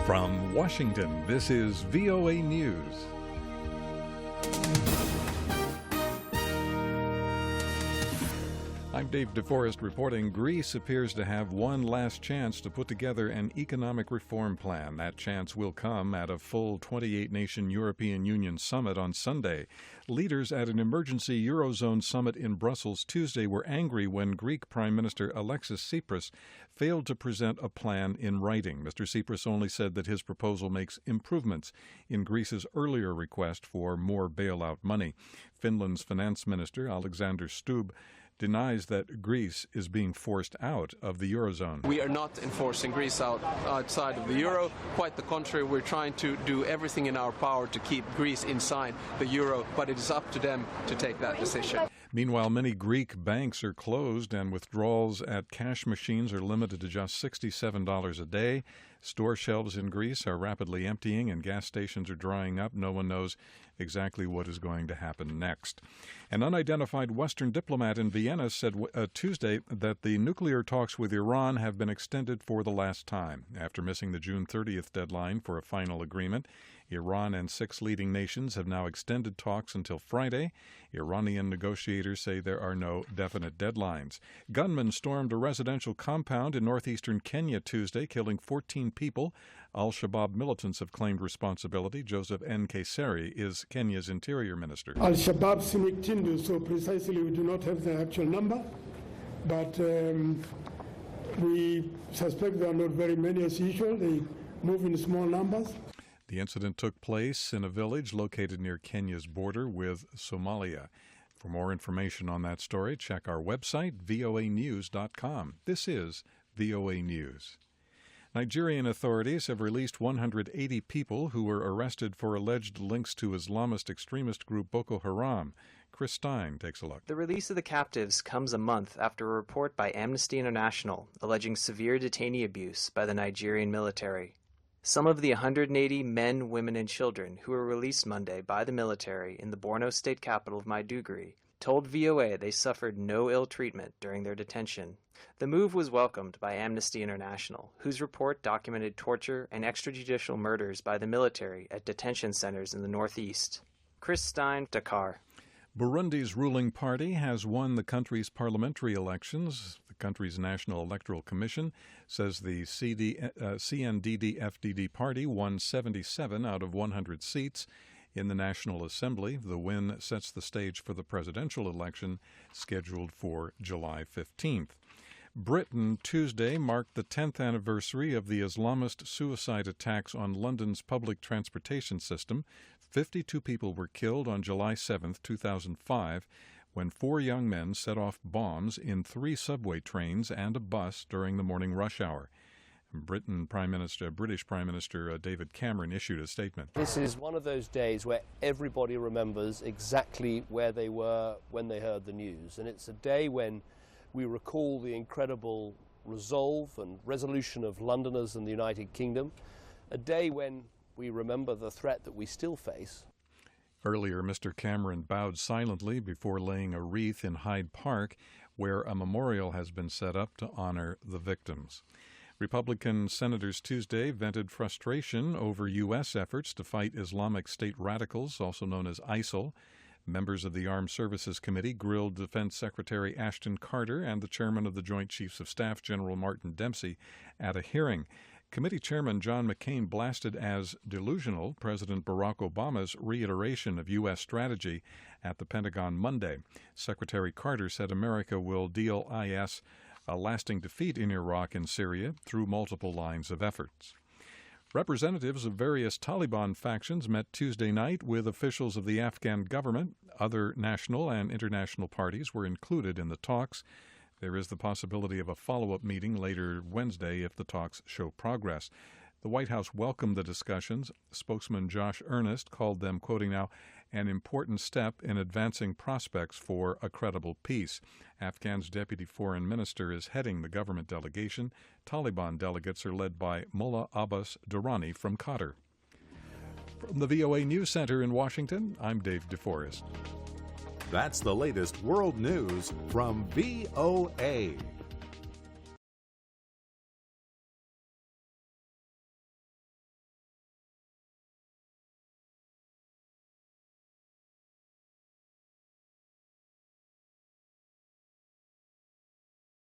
From Washington, this is VOA News. I'm David Forrest reporting Greece appears to have one last chance to put together an economic reform plan. That chance will come at a full 28-nation European Union summit on Sunday. Leaders at an emergency eurozone summit in Brussels Tuesday were angry when Greek Prime Minister Alexis Tsipras failed to present a plan in writing. Mr. Tsipras only said that his proposal makes improvements in Greece's earlier request for more bailout money. Finland's finance minister, Alexander Stubb, denies that Greece is being forced out of the eurozone. We are not enforcing Greece outside of the euro. Quite the contrary, we're trying to do everything in our power to keep Greece inside the euro, but it is up to them to take that decision. Meanwhile, many Greek banks are closed and withdrawals at cash machines are limited to just $67 a day. Store shelves in Greece are rapidly emptying and gas stations are drying up. No one knows exactly what is going to happen next. An unidentified Western diplomat in Vienna said Tuesday that the nuclear talks with Iran have been extended for the last time. After missing the June 30th deadline for a final agreement, Iran and 6 leading nations have now extended talks until Friday. Iranian negotiators say there are no definite deadlines. Gunmen stormed a residential compound in northeastern Kenya Tuesday, killing 14 people. Al-Shabaab militants have claimed responsibility. Joseph N. Kayseri is Kenya's interior minister. Al-Shabaab Sinikindu, so precisely we do not have the actual number, but we suspect there are not very many as usual. They move in small numbers. The incident took place in a village located near Kenya's border with Somalia. For more information on that story, check our website, voanews.com. This is VOA News. Nigerian authorities have released 180 people who were arrested for alleged links to Islamist extremist group Boko Haram. Chris Stein takes a look. The release of the captives comes a month after a report by Amnesty International alleging severe detainee abuse by the Nigerian military. Some of the 180 men, women, and children who were released Monday by the military in the Borno state capital of Maiduguri told VOA they suffered no ill treatment during their detention. The move was welcomed by Amnesty International, whose report documented torture and extrajudicial murders by the military at detention centers in the northeast. Chris Stein, Dakar. Burundi's ruling party has won the country's parliamentary elections. The country's National Electoral Commission says the CNDD-FDD party won 77 out of 100 seats in the National Assembly. The win sets the stage for the presidential election scheduled for July 15th. Britain Tuesday marked the 10th anniversary of the Islamist suicide attacks on London's public transportation system. 52 people were killed on July 7, 2005, when 4 young men set off bombs in 3 subway trains and a bus during the morning rush hour. British Prime Minister David Cameron issued a statement. This is one of those days where everybody remembers exactly where they were when they heard the news. And it's a day when we recall the incredible resolve and resolution of Londoners in the United Kingdom. A day when we remember the threat that we still face. Earlier, Mr. Cameron bowed silently before laying a wreath in Hyde Park, where a memorial has been set up to honor the victims. Republican senators Tuesday vented frustration over U.S. efforts to fight Islamic State radicals, also known as ISIL. Members of the Armed Services Committee grilled Defense Secretary Ashton Carter and the chairman of the Joint Chiefs of Staff, General Martin Dempsey, at a hearing. Committee Chairman John McCain blasted as delusional President Barack Obama's reiteration of U.S. strategy at the Pentagon Monday. Secretary Carter said America will deal IS a lasting defeat in Iraq and Syria through multiple lines of efforts. Representatives of various Taliban factions met Tuesday night with officials of the Afghan government. Other national and international parties were included in the talks. There is the possibility of a follow-up meeting later Wednesday if the talks show progress. The White House welcomed the discussions. Spokesman Josh Earnest called them, quoting now, an important step in advancing prospects for a credible peace. Afghan's deputy foreign minister is heading the government delegation. Taliban delegates are led by Mullah Abbas Durrani from Qatar. From the VOA News Center in Washington, I'm Dave DeForest. That's the latest world news from VOA.